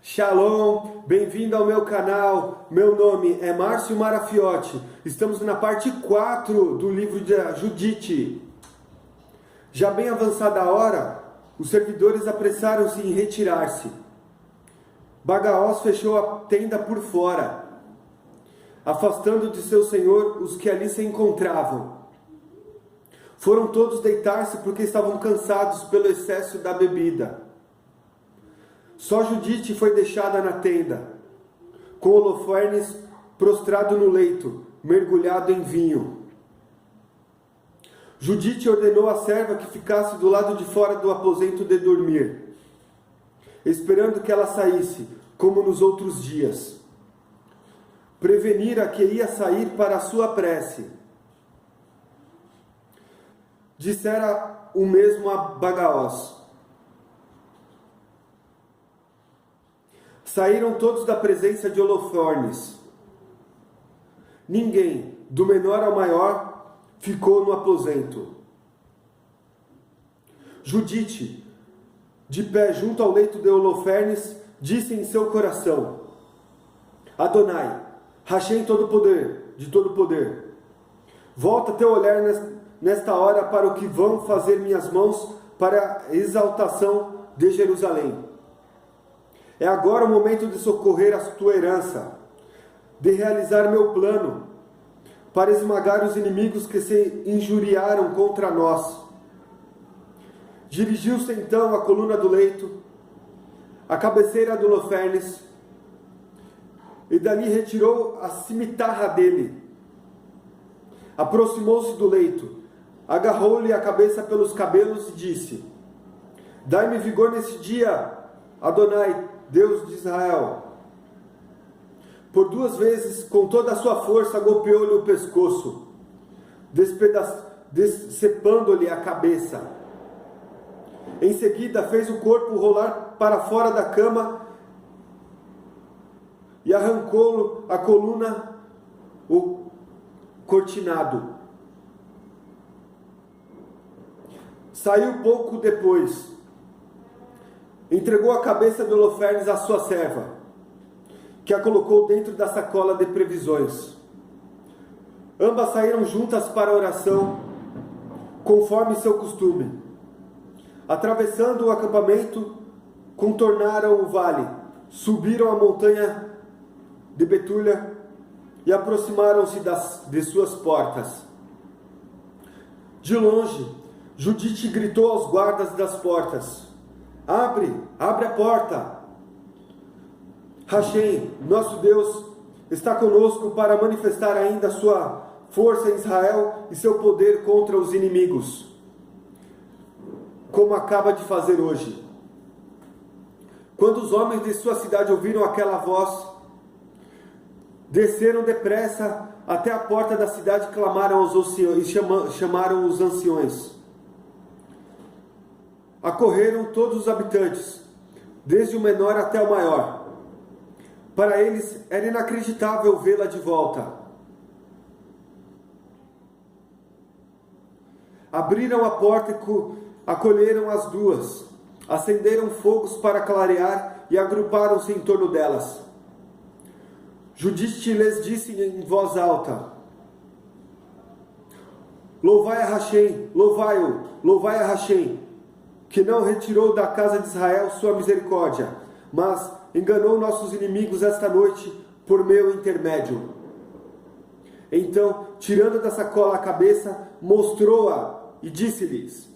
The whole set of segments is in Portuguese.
Shalom, bem-vindo ao meu canal. Meu nome é Márcio Marafiotti. Estamos na parte 4 do livro de Judite. Já bem avançada a hora, os servidores apressaram-se em retirar-se. Bagaós fechou a tenda por fora, afastando de seu senhor os que ali se encontravam. Foram todos deitar-se porque estavam cansados pelo excesso da bebida. Só Judite foi deixada na tenda, com Holofernes prostrado no leito, mergulhado em vinho. Judite ordenou à serva que ficasse do lado de fora do aposento de dormir, esperando que ela saísse, como nos outros dias. Prevenira que ia sair para a sua prece. Dissera o mesmo a Bagaós. Saíram todos da presença de Holofernes. Ninguém, do menor ao maior, ficou no aposento. Judite, de pé junto ao leito de Holofernes, disse em seu coração: Adonai, Hashem de todo poder, volta teu olhar nesta hora para o que vão fazer minhas mãos para a exaltação de Jerusalém. É agora o momento de socorrer a tua herança, de realizar meu plano, para esmagar os inimigos que se injuriaram contra nós. Dirigiu-se então à coluna do leito, à cabeceira de Holofernes, e dali retirou a cimitarra dele. Aproximou-se do leito, agarrou-lhe a cabeça pelos cabelos e disse: Dai-me vigor nesse dia, Adonai, Deus de Israel. Por 2 vezes, com toda a sua força, golpeou-lhe o pescoço, decepando-lhe a cabeça. Em seguida, fez o corpo rolar para fora da cama e arrancou a coluna, o cortinado. Saiu pouco depois. Entregou a cabeça de Holofernes à sua serva, que a colocou dentro da sacola de previsões. Ambas saíram juntas para a oração, conforme seu costume. Atravessando o acampamento, contornaram o vale, subiram a montanha de Betulha e aproximaram-se de suas portas. De longe, Judite gritou aos guardas das portas: Abre a porta. Hashem, nosso Deus, está conosco para manifestar ainda sua força em Israel e seu poder contra os inimigos, como acaba de fazer hoje. Quando os homens de sua cidade ouviram aquela voz, desceram depressa até a porta da cidade e clamaram aos anciões, e chamaram os anciões. Acorreram todos os habitantes, desde o menor até o maior. Para eles era inacreditável vê-la de volta. Abriram a porta e acolheram as duas, acenderam fogos para clarear e agruparam-se em torno delas. Judite lhes disse em voz alta: Louvai a Hashem, louvai-o, louvai a Hashem, que não retirou da casa de Israel sua misericórdia, mas enganou nossos inimigos esta noite por meu intermédio. Então, tirando da sacola a cabeça, mostrou-a e disse-lhes: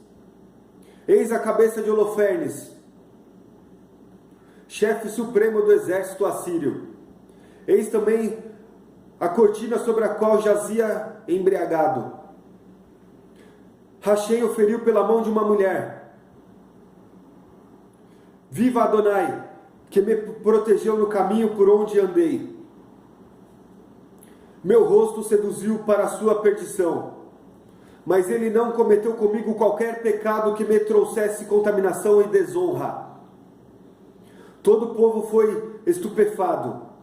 Eis a cabeça de Holofernes, chefe supremo do exército assírio. Eis também a cortina sobre a qual jazia embriagado. Hashem o feriu pela mão de uma mulher. Viva Adonai, que me protegeu no caminho por onde andei. Meu rosto seduziu para a sua perdição, mas ele não cometeu comigo qualquer pecado que me trouxesse contaminação e desonra. Todo o povo foi estupefado.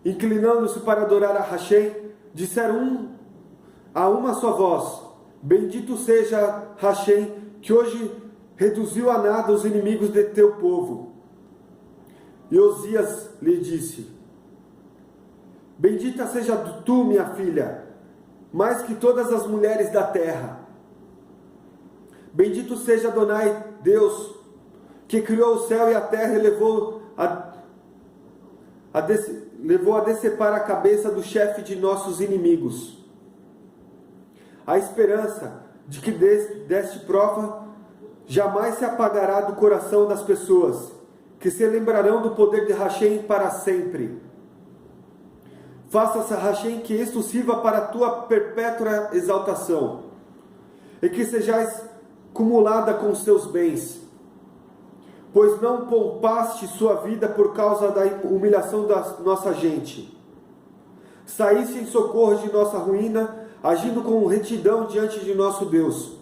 Inclinando-se para adorar a Hashem, disseram a uma só voz: Bendito seja Hashem, que hoje reduziu a nada os inimigos de teu povo. E Osias lhe disse: Bendita seja tu, minha filha, mais que todas as mulheres da terra. Bendito seja Adonai Deus, que criou o céu e a terra e levou a decepar a cabeça do chefe de nossos inimigos. A esperança de que deste prova jamais se apagará do coração das pessoas, que se lembrarão do poder de Hashem para sempre. Faça-se, Hashem, que isto sirva para a tua perpétua exaltação, e que sejais cumulada com os seus bens, pois não poupaste sua vida por causa da humilhação da nossa gente. Saíste em socorro de nossa ruína, agindo com retidão diante de nosso Deus.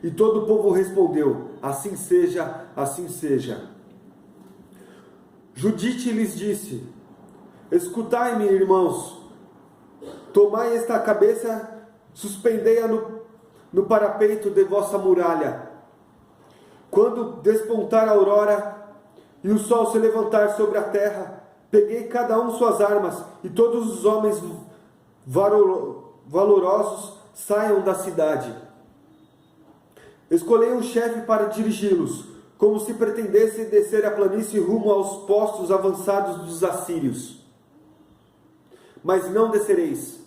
E todo o povo respondeu: assim seja, assim seja. Judite lhes disse: escutai-me, irmãos, tomai esta cabeça, suspendei-a no parapeito de vossa muralha. Quando despontar a aurora e o sol se levantar sobre a terra, peguei cada um suas armas, e todos os homens valorosos saiam da cidade. Escolhei um chefe para dirigi-los, como se pretendesse descer a planície rumo aos postos avançados dos assírios. Mas não descereis.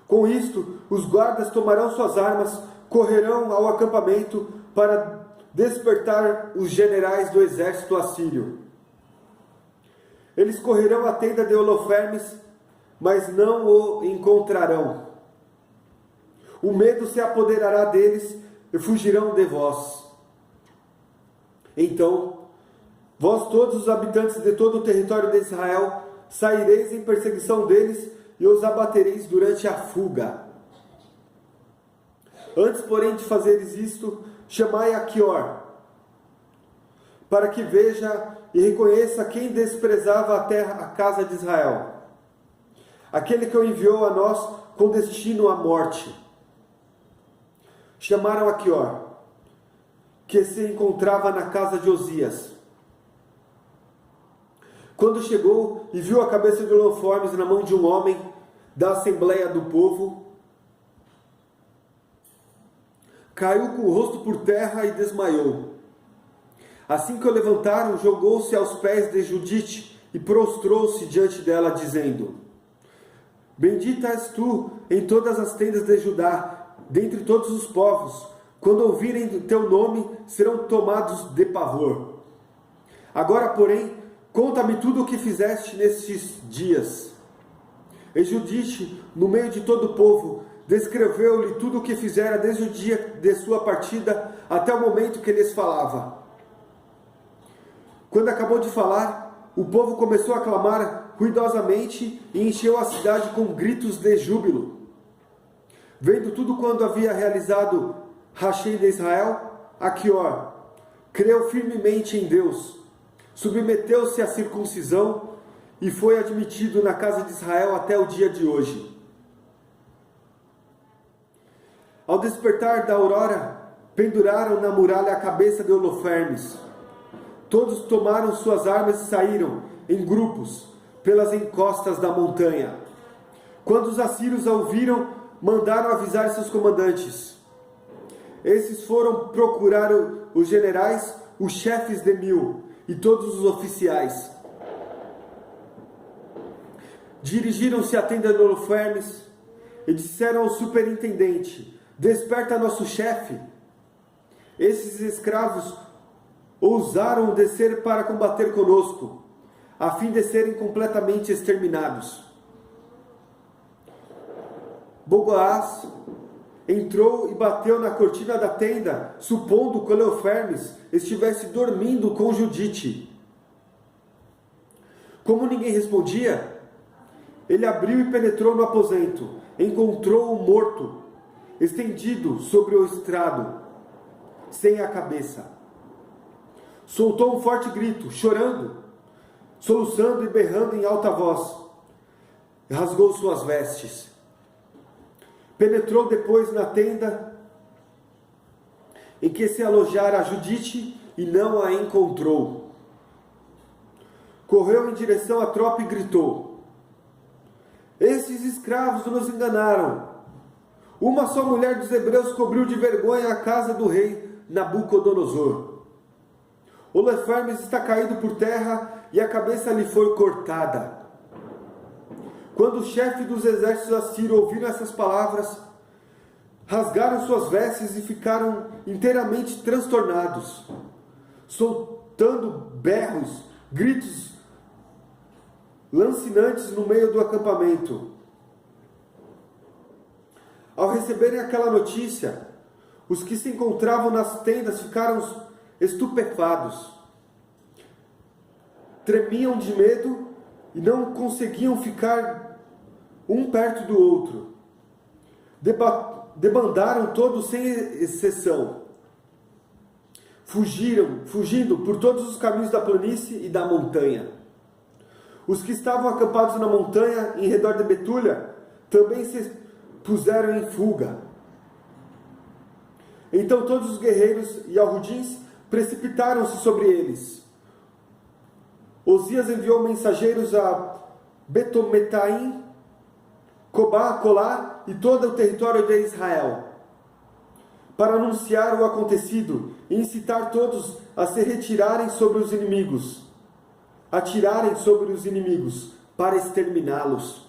Com isto, os guardas tomarão suas armas, correrão ao acampamento para despertar os generais do exército assírio. Eles correrão à tenda de Holofernes, mas não o encontrarão. O medo se apoderará deles e fugirão de vós. Então, vós todos os habitantes de todo o território de Israel, saireis em perseguição deles e os abatereis durante a fuga. Antes, porém, de fazeres isto, chamai Aquior, para que veja e reconheça quem desprezava a casa de Israel, aquele que o enviou a nós com destino à morte. Chamaram Aquior, que se encontrava na casa de Osias. Quando chegou e viu a cabeça de Holofernes na mão de um homem da assembleia do povo, caiu com o rosto por terra e desmaiou. Assim que o levantaram, jogou-se aos pés de Judite e prostrou-se diante dela, dizendo: Bendita és tu em todas as tendas de Judá, dentre todos os povos. Quando ouvirem teu nome, serão tomados de pavor. Agora, porém, conta-me tudo o que fizeste nestes dias. E Judite, no meio de todo o povo, descreveu-lhe tudo o que fizera desde o dia de sua partida até o momento que lhes falava. Quando acabou de falar, o povo começou a clamar ruidosamente e encheu a cidade com gritos de júbilo. Vendo tudo quanto havia realizado Hashem de Israel, Aquior creu firmemente em Deus, submeteu-se à circuncisão e foi admitido na casa de Israel até o dia de hoje. Ao despertar da aurora, penduraram na muralha a cabeça de Holofernes. Todos tomaram suas armas e saíram, em grupos, pelas encostas da montanha. Quando os assírios a ouviram, mandaram avisar seus comandantes. Esses foram procurar os generais, os chefes de 1000 e todos os oficiais. Dirigiram-se à tenda de Holofernes e disseram ao superintendente: Desperta nosso chefe. Esses escravos ousaram descer para combater conosco, a fim de serem completamente exterminados. Boaz entrou e bateu na cortina da tenda, supondo que Holofernes estivesse dormindo com Judite. Como ninguém respondia, ele abriu e penetrou no aposento. Encontrou-o morto, estendido sobre o estrado, sem a cabeça. Soltou um forte grito, chorando, soluçando e berrando em alta voz. Rasgou suas vestes. Penetrou depois na tenda em que se alojara Judite e não a encontrou. correu em direção à tropa e gritou: esses escravos nos enganaram. Uma só mulher dos hebreus cobriu de vergonha a casa do rei Nabucodonosor. Holofernes está caído por terra e a cabeça lhe foi cortada. Quando o chefe dos exércitos assírios ouviram essas palavras, rasgaram suas vestes e ficaram inteiramente transtornados, soltando berros, gritos lancinantes no meio do acampamento. Ao receberem aquela notícia, os que se encontravam nas tendas ficaram estupefados. Tremiam de medo e não conseguiam ficar um perto do outro. Debandaram todos sem exceção. Fugindo por todos os caminhos da planície e da montanha. Os que estavam acampados na montanha em redor de Betúlia também se puseram em fuga. Então todos os guerreiros e alrudins precipitaram-se sobre eles. Osias enviou mensageiros a Betometaim, Cobá, Colá e todo o território de Israel, para anunciar o acontecido e incitar todos a se retirarem sobre os inimigos, atirarem sobre os inimigos, para exterminá-los.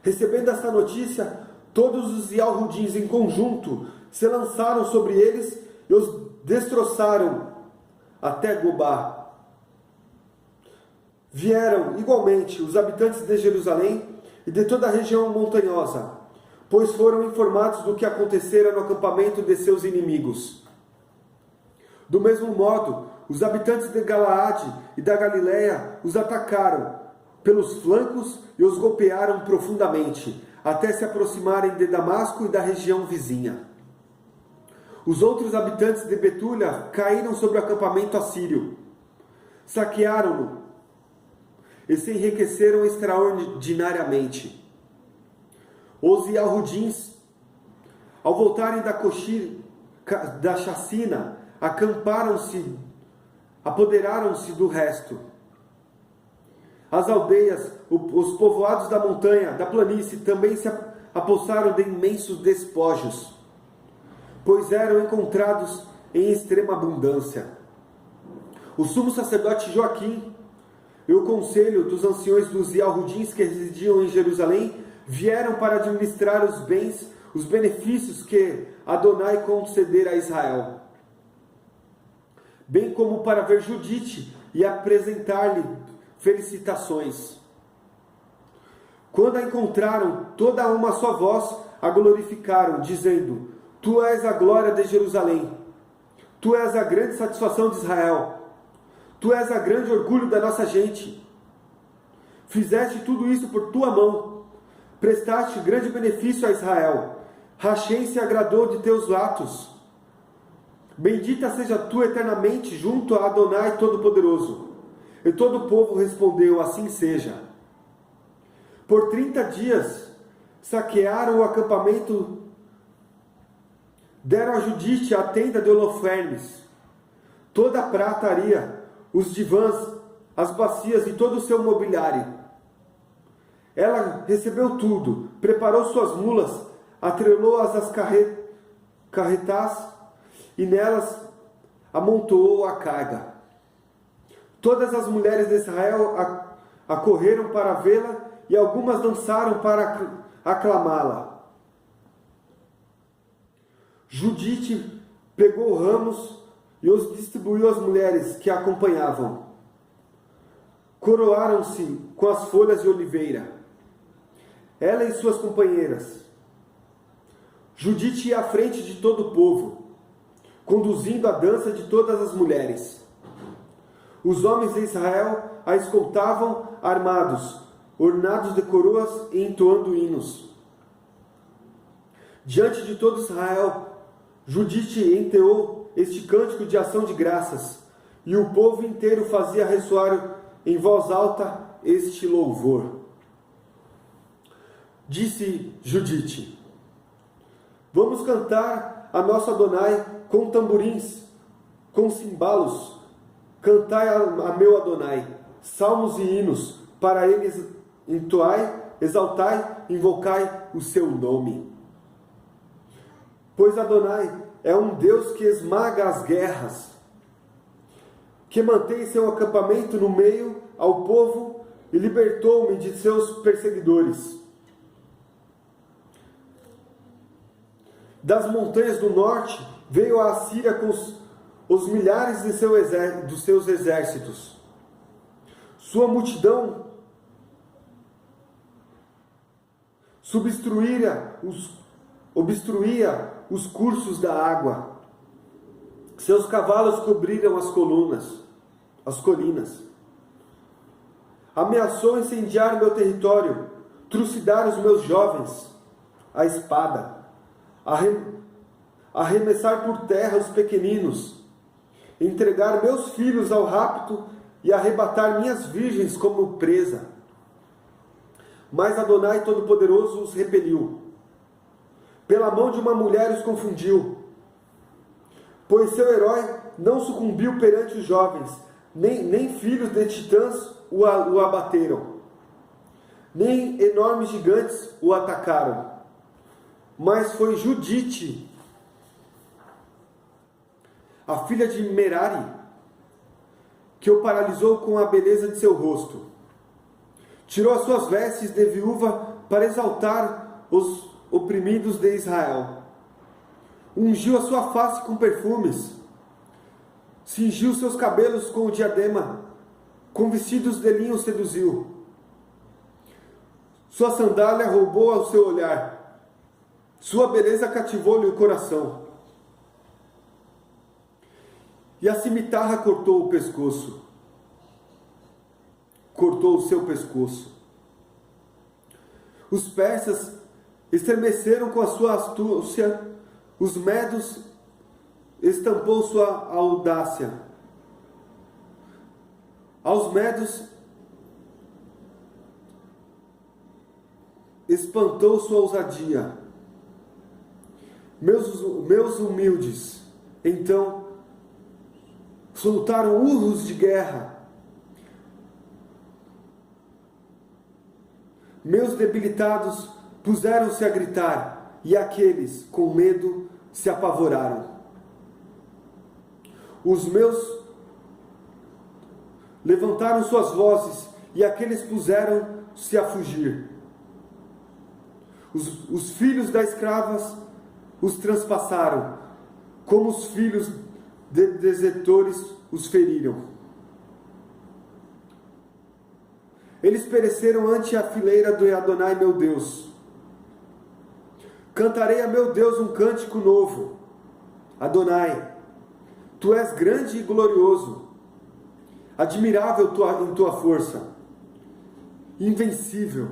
Recebendo esta notícia, todos os Yalhudins em conjunto se lançaram sobre eles e os destroçaram até Gobá. Vieram igualmente os habitantes de Jerusalém e de toda a região montanhosa, pois foram informados do que acontecera no acampamento de seus inimigos. Do mesmo modo, os habitantes de Galaade e da Galiléia os atacaram pelos flancos e os golpearam profundamente, até se aproximarem de Damasco e da região vizinha. Os outros habitantes de Betúlia caíram sobre o acampamento assírio, saquearam-no e se enriqueceram extraordinariamente. Os Yalhudins, ao voltarem da chacina, apoderaram-se do resto. As aldeias, os povoados da montanha, da planície, também se apossaram de imensos despojos, pois eram encontrados em extrema abundância. O sumo sacerdote Joaquim e o conselho dos anciões dos Yalhudins que residiam em Jerusalém vieram para administrar os bens, os benefícios que Adonai concedera a Israel, bem como para ver Judite e apresentar-lhe felicitações. Quando a encontraram, toda uma só voz a glorificaram, dizendo: Tu és a glória de Jerusalém, Tu és a grande satisfação de Israel, Tu és a grande orgulho da nossa gente. Fizeste tudo isso por Tua mão, prestaste grande benefício a Israel, Rachém se agradou de Teus atos. Bendita seja Tu eternamente junto a Adonai Todo-Poderoso. E todo o povo respondeu: assim seja. Por 30 dias saquearam o acampamento, deram a Judite a tenda de Holofernes, toda a prataria, os divãs, as bacias e todo o seu mobiliário. Ela recebeu tudo, preparou suas mulas, atrelou-as às carretas e nelas amontoou a carga. Todas as mulheres de Israel acorreram para vê-la e algumas dançaram para aclamá-la. Judite pegou ramos e os distribuiu às mulheres que a acompanhavam. Coroaram-se com as folhas de oliveira, ela e suas companheiras. Judite ia à frente de todo o povo, conduzindo a dança de todas as mulheres. Os homens de Israel a escoltavam armados, ornados de coroas e entoando hinos. Diante de todo Israel, Judite entoou este cântico de ação de graças, e o povo inteiro fazia ressoar em voz alta este louvor. Disse Judite: Vamos cantar a nosso Adonai com tamborins, com cimbalos, Cantai a meu Adonai, salmos e hinos, para eles entoai, exaltai, invocai o seu nome. Pois Adonai é um Deus que esmaga as guerras, que mantém seu acampamento no meio ao povo e libertou-me de seus perseguidores. Das montanhas do norte veio a Assíria com os milhares de dos seus exércitos. Sua multidão obstruía os cursos da água. Seus cavalos cobriram as colinas. Ameaçou incendiar meu território, trucidar os meus jovens, a espada, arremessar por terra os pequeninos, entregar meus filhos ao rapto e arrebatar minhas virgens como presa. Mas Adonai Todo-Poderoso os repeliu. Pela mão de uma mulher os confundiu. Pois seu herói não sucumbiu perante os jovens, nem filhos de titãs o abateram, nem enormes gigantes o atacaram. Mas foi Judite, a filha de Merari, que o paralisou com a beleza de seu rosto. Tirou as suas vestes de viúva para exaltar os oprimidos de Israel. Ungiu a sua face com perfumes. Cingiu seus cabelos com o diadema. Com vestidos de linho seduziu. Sua sandália roubou ao seu olhar. Sua beleza cativou-lhe o coração. E a cimitarra cortou o pescoço. Cortou o seu pescoço. Os persas estremeceram com a sua astúcia, os medos estampou sua audácia. Aos medos espantou sua ousadia. Meus humildes, então, soltaram urros de guerra. Meus debilitados puseram-se a gritar, e aqueles, com medo, se apavoraram. Os meus levantaram suas vozes, e aqueles puseram-se a fugir. Os filhos das escravas os transpassaram, como os filhos de desertores os feriram. Eles pereceram ante a fileira do Adonai meu Deus. Cantarei a meu Deus um cântico novo. Adonai, tu és grande e glorioso, admirável em tua força, invencível.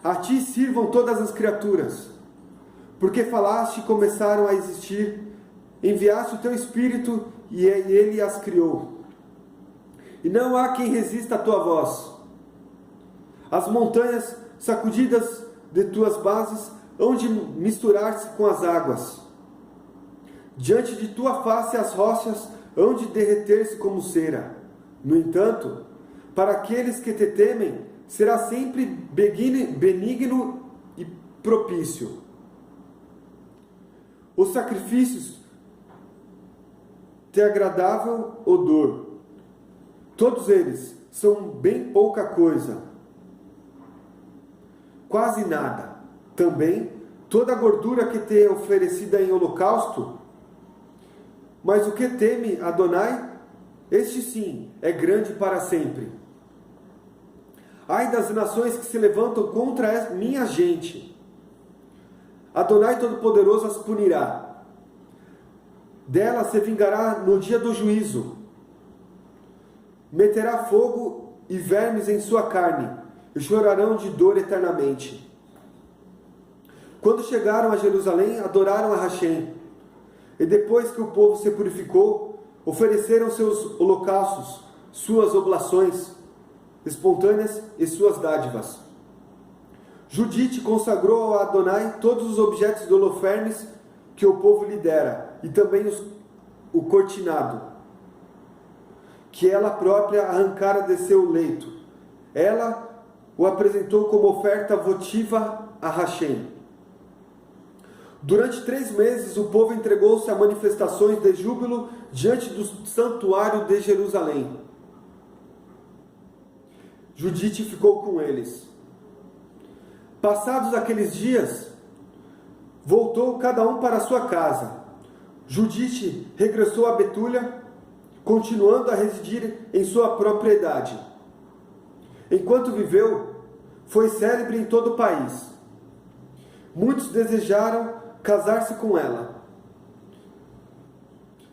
A ti sirvam todas as criaturas, porque falaste e começaram a existir, enviaste o teu Espírito e ele as criou. E não há quem resista à tua voz. As montanhas, sacudidas de tuas bases, hão de misturar-se com as águas. Diante de tua face as rochas hão de derreter-se como cera. No entanto, para aqueles que te temem, será sempre benigno e propício. Os sacrifícios te agradável odor. Todos eles são bem pouca coisa, quase nada. Também toda a gordura que te é oferecida em holocausto. Mas o que teme Adonai, este sim é grande para sempre. Ai das nações que se levantam contra minha gente. Adonai Todo-Poderoso as punirá. Dela se vingará no dia do juízo. Meterá fogo e vermes em sua carne, e chorarão de dor eternamente. Quando chegaram a Jerusalém, adoraram a Hashem. E depois que o povo se purificou, ofereceram seus holocaustos, suas oblações espontâneas e suas dádivas. Judite consagrou a Adonai todos os objetos de Holofernes que o povo lhe dera, e também o cortinado. que ela própria arrancara de seu leito. Ela o apresentou como oferta votiva a Hashem. Durante 3 meses, o povo entregou-se a manifestações de júbilo diante do santuário de Jerusalém. Judite ficou com eles. Passados aqueles dias, voltou cada um para sua casa. Judite regressou a Betúlia, continuando a residir em sua propriedade. Enquanto viveu, foi célebre em todo o país. Muitos desejaram casar-se com ela,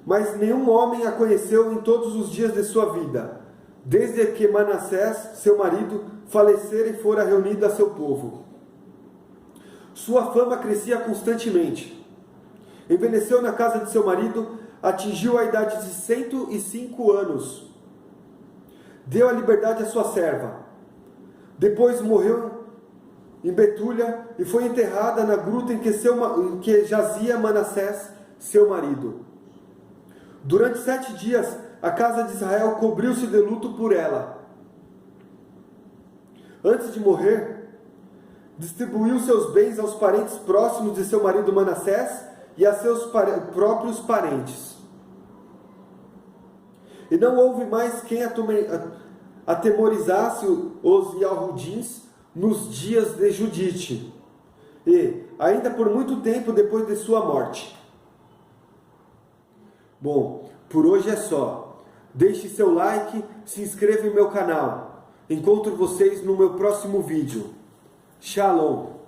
mas nenhum homem a conheceu em todos os dias de sua vida, desde que Manassés, seu marido, falecera e fora reunido a seu povo. Sua fama crescia constantemente. Envelheceu na casa de seu marido, atingiu a idade de 105 anos. Deu a liberdade à sua serva. Depois morreu em Betúlia e foi enterrada na gruta em que jazia Manassés, seu marido. Durante 7 dias, a casa de Israel cobriu-se de luto por ela. Antes de morrer, distribuiu seus bens aos parentes próximos de seu marido Manassés e a seus próprios parentes. E não houve mais quem atemorizasse os Yahudins nos dias de Judite, e ainda por muito tempo depois de sua morte. Bom, por hoje é só. Deixe seu like, se inscreva em meu canal. Encontro vocês no meu próximo vídeo. Shalom!